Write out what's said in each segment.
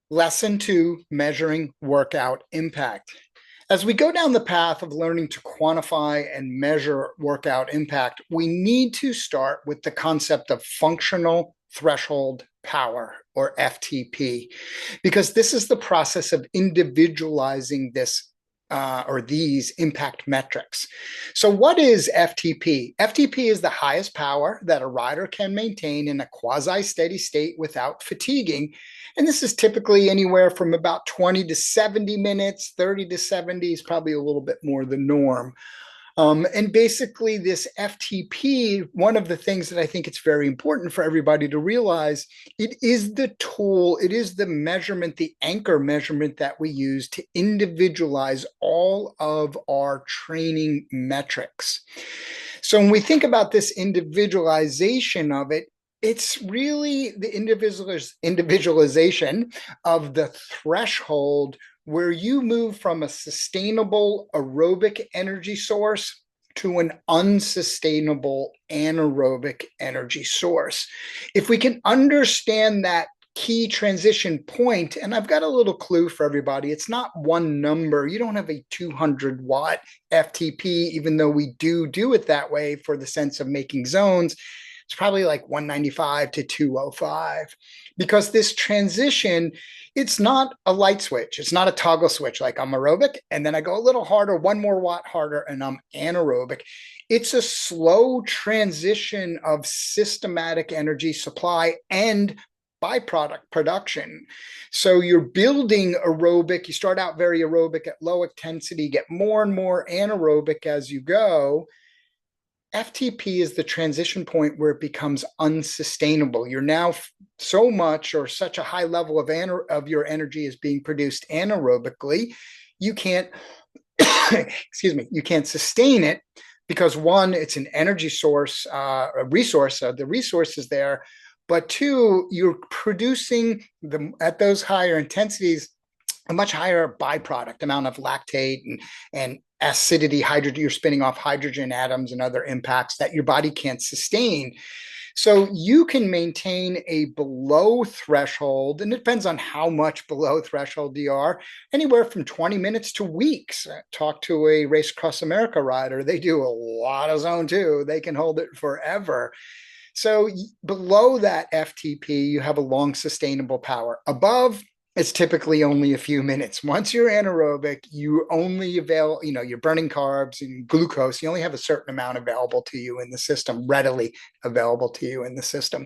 Lesson 2, measuring workout impact. As we go down the path of learning to quantify and measure workout impact, we need to start with the concept of functional threshold power, or FTP, because this is the process of individualizing this or these impact metrics. So, what is FTP? FTP is the highest power that a rider can maintain in a quasi steady state without fatiguing. And this is typically anywhere from about 20 to 70 minutes. 30 to 70 is probably a little bit more the norm. And basically, this FTP, one of the things that I think it's very important for everybody to realize, it is the tool, it is the measurement, the anchor measurement that we use to individualize all of our training metrics. So when we think about this individualization of it, it's really the individualization of the threshold where you move from a sustainable aerobic energy source to an unsustainable anaerobic energy source. If we can understand that key transition point, and I've got a little clue for everybody, it's not one number. You don't have a 200-watt FTP, even though we do it that way for the sense of making zones. It's probably like 195 to 205, because this transition, it's not a light switch. It's not a toggle switch like I'm aerobic and then I go a little harder, 1 more watt harder, and I'm anaerobic. It's a slow transition of systematic energy supply and byproduct production. So you're building aerobic. You start out very aerobic at low intensity, get more and more anaerobic as you go. FTP is the transition point where it becomes unsustainable. You're now so much or such a high level of your energy is being produced anaerobically. You can't, excuse me, you can't sustain it because one, it's an energy source, a resource, the resource is there. But two, you're producing at those higher intensities a much higher byproduct amount of lactate and acidity, hydrogen. You're spinning off hydrogen atoms and other impacts that your body can't sustain. So you can maintain a below threshold, and it depends on how much below threshold you are, anywhere from 20 minutes to weeks. Talk to a Race Across America rider. They do a lot of zone 2. They can hold it forever. So below that FTP, you have a long sustainable power. Above, it's typically only a few minutes. Once you're anaerobic, you only you're burning carbs and glucose. You only have a certain amount available to you in the system, readily available to you in the system.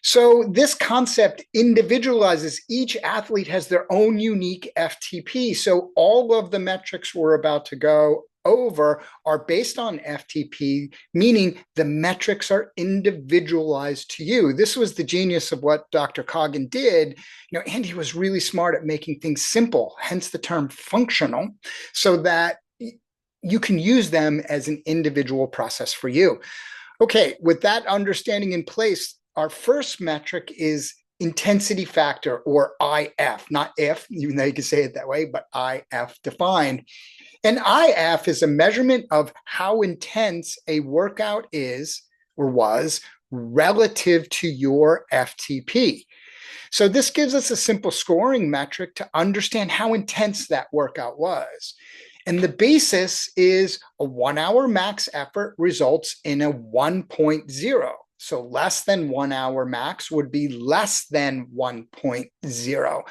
So this concept individualizes. Each athlete has their own unique FTP. So all of the metrics we're about to go over are based on FTP, meaning the metrics are individualized to you. This was the genius of what Dr. Coggin did. Andy was really smart at making things simple, hence the term functional, so that you can use them as an individual process for you. Okay, with that understanding in place, our first metric is intensity factor, or IF, not if, even though you can say it that way, but IF defined. And IF is a measurement of how intense a workout is or was relative to your FTP. So this gives us a simple scoring metric to understand how intense that workout was. And the basis is a 1 hour max effort results in a 1.0. So less than 1 hour max would be less than 1.0.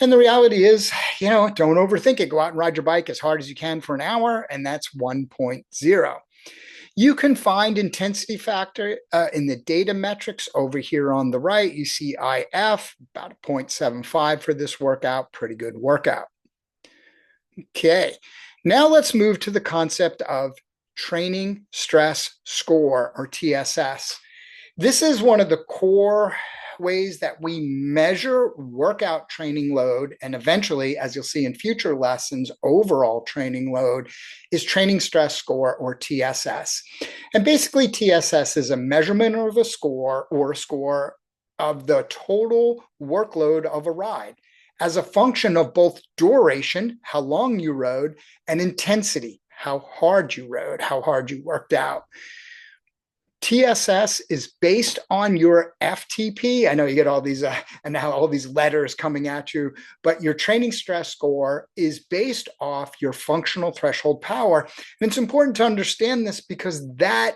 And the reality is, don't overthink it. Go out and ride your bike as hard as you can for an hour, and that's 1.0. You can find intensity factor in the data metrics over here on the right. You see IF, about a 0.75 for this workout. Pretty good workout. Okay, now let's move to the concept of training stress score, or TSS. This is one of the core ways that we measure workout training load, and eventually, as you'll see in future lessons, overall training load, is training stress score, or TSS. And basically, TSS is a measurement of a score, or a score of the total workload of a ride as a function of both duration, how long you rode, and intensity, how hard you rode, how hard you worked out. TSS is based on your FTP. I know you get all these and now all these letters coming at you, but your training stress score is based off your functional threshold power. And it's important to understand this because that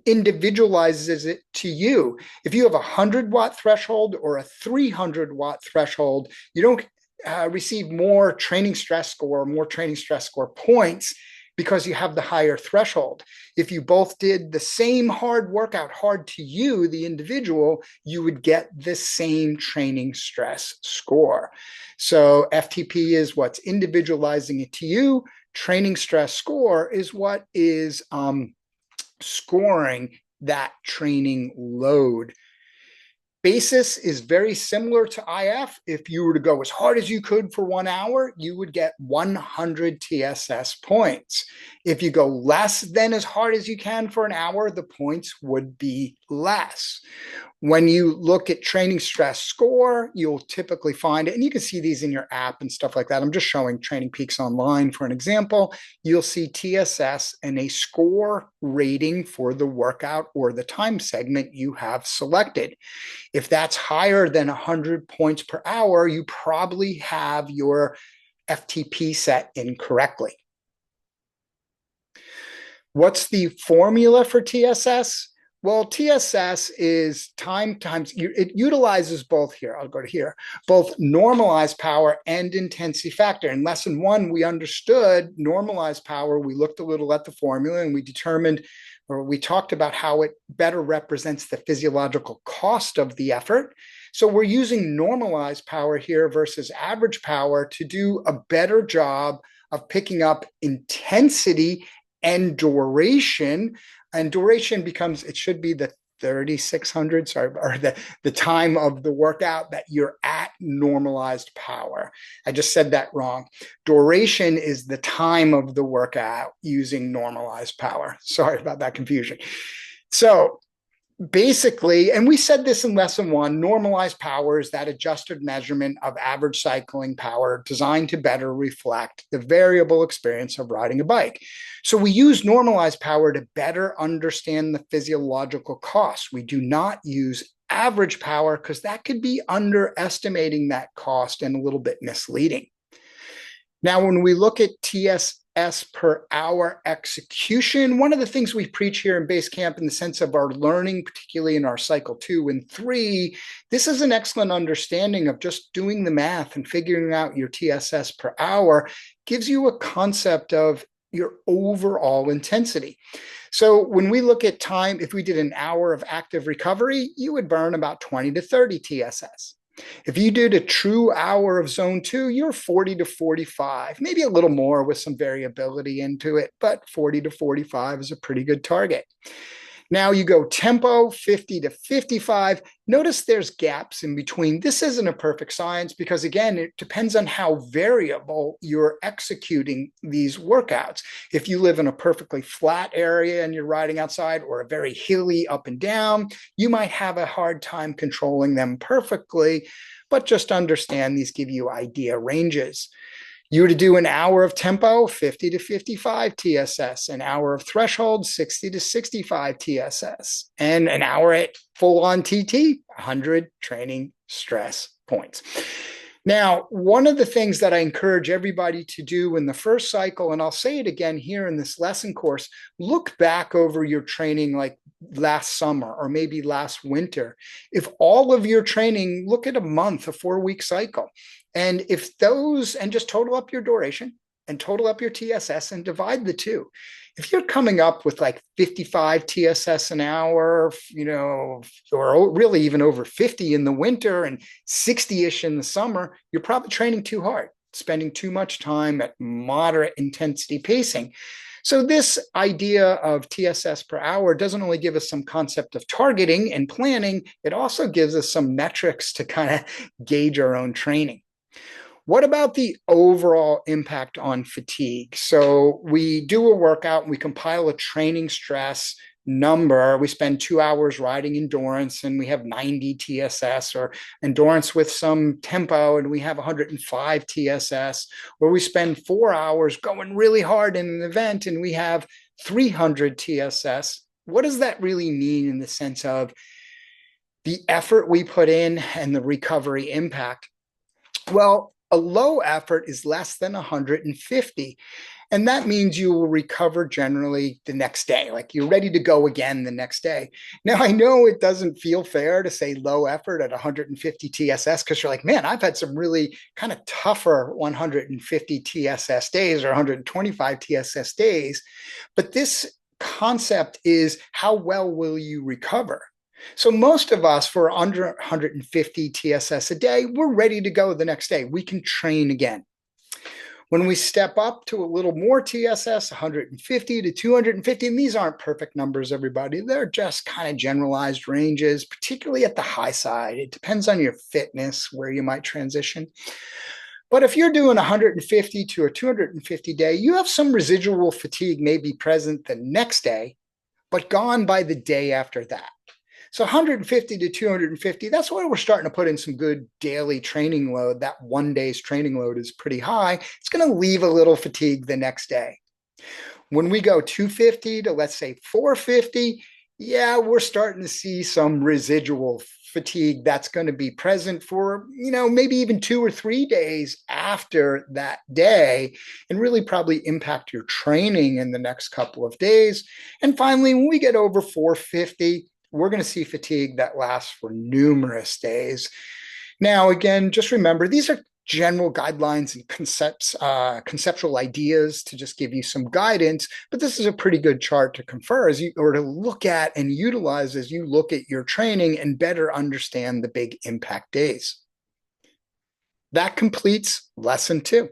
individualizes it to you. If you have a 100-watt threshold or a 300-watt threshold, you don't receive more training stress score points because you have the higher threshold. If you both did the same hard workout, hard to you, the individual, you would get the same training stress score. So FTP is what's individualizing it to you. Training stress score is what is scoring that training load. Basis is very similar to IF. If you were to go as hard as you could for 1 hour, you would get 100 TSS points. If you go less than as hard as you can for an hour, the points would be less. When you look at training stress score, you'll typically find it, and you can see these in your app and stuff like that. I'm just showing Training Peaks Online for an example. You'll see TSS and a score rating for the workout or the time segment you have selected. If that's higher than 100 points per hour, you probably have your FTP set incorrectly. What's the formula for TSS? Well, TSS is time times, it utilizes both here. I'll go to here, both normalized power and intensity factor. In lesson 1, we understood normalized power. We looked a little at the formula and we determined, or we talked about how it better represents the physiological cost of the effort. So we're using normalized power here versus average power to do a better job of picking up intensity and duration. And duration becomes, it should be the 3,600, sorry, or the time of the workout that you're at normalized power. I just said that wrong. Duration is the time of the workout using normalized power. Sorry about that confusion. So basically, and we said this in lesson 1, normalized power is that adjusted measurement of average cycling power designed to better reflect the variable experience of riding a bike. So we use normalized power to better understand the physiological costs. We do not use average power because that could be underestimating that cost and a little bit misleading. Now, when we look at TSS per hour execution, one of the things we preach here in BaseCamp in the sense of our learning, particularly in our cycle 2 and 3, this is an excellent understanding of just doing the math and figuring out your TSS per hour gives you a concept of your overall intensity. So when we look at time, if we did an hour of active recovery, you would burn about 20 to 30 TSS. If you did a true hour of zone 2, you're 40 to 45, maybe a little more with some variability into it, but 40 to 45 is a pretty good target. Now you go tempo, 50 to 55. Notice there's gaps in between. This isn't a perfect science because, again, it depends on how variable you're executing these workouts. If you live in a perfectly flat area and you're riding outside, or a very hilly up and down, you might have a hard time controlling them perfectly, but just understand these give you idea ranges. You were to do an hour of tempo, 50 to 55 TSS, an hour of threshold, 60 to 65 TSS, and an hour at full-on TT, 100 training stress points. Now, one of the things that I encourage everybody to do in the first cycle, and I'll say it again here in this lesson course, look back over your training like last summer or maybe last winter. If all of your training, look at a month, a 4-week cycle. And if those, and just total up your duration and total up your TSS and divide the two. If you're coming up with like 55 TSS an hour, or really even over 50 in the winter and 60-ish in the summer, you're probably training too hard, spending too much time at moderate intensity pacing. So this idea of TSS per hour doesn't only give us some concept of targeting and planning, it also gives us some metrics to kind of gauge our own training. What about the overall impact on fatigue? So we do a workout, we compile a training stress number. We spend 2 hours riding endurance and we have 90 TSS, or endurance with some tempo and we have 105 TSS, or we spend 4 hours going really hard in an event and we have 300 TSS. what does that really mean in the sense of the effort we put in and the recovery impact? Well, a low effort is less than 150. And that means you will recover generally the next day, like you're ready to go again the next day. Now, I know it doesn't feel fair to say low effort at 150 TSS because you're like, man, I've had some really kind of tougher 150 TSS days or 125 TSS days. But this concept is how well will you recover? So most of us, for under 150 TSS a day, we're ready to go the next day. We can train again. When we step up to a little more TSS, 150 to 250, and these aren't perfect numbers, everybody. They're just kind of generalized ranges, particularly at the high side. It depends on your fitness, where you might transition. But if you're doing 150 to a 250 day, you have some residual fatigue maybe present the next day, but gone by the day after that. So 150 to 250, that's why we're starting to put in some good daily training load. That 1 day's training load is pretty high. It's going to leave a little fatigue the next day. When we go 250 to, let's say, 450, yeah, we're starting to see some residual fatigue that's going to be present for, maybe even 2 or 3 days after that day, and really probably impact your training in the next couple of days. And finally, when we get over 450, we're going to see fatigue that lasts for numerous days. Now, again, just remember, these are general guidelines and conceptual ideas to just give you some guidance, but this is a pretty good chart to confer or to look at and utilize as you look at your training and better understand the big impact days. That completes lesson 2.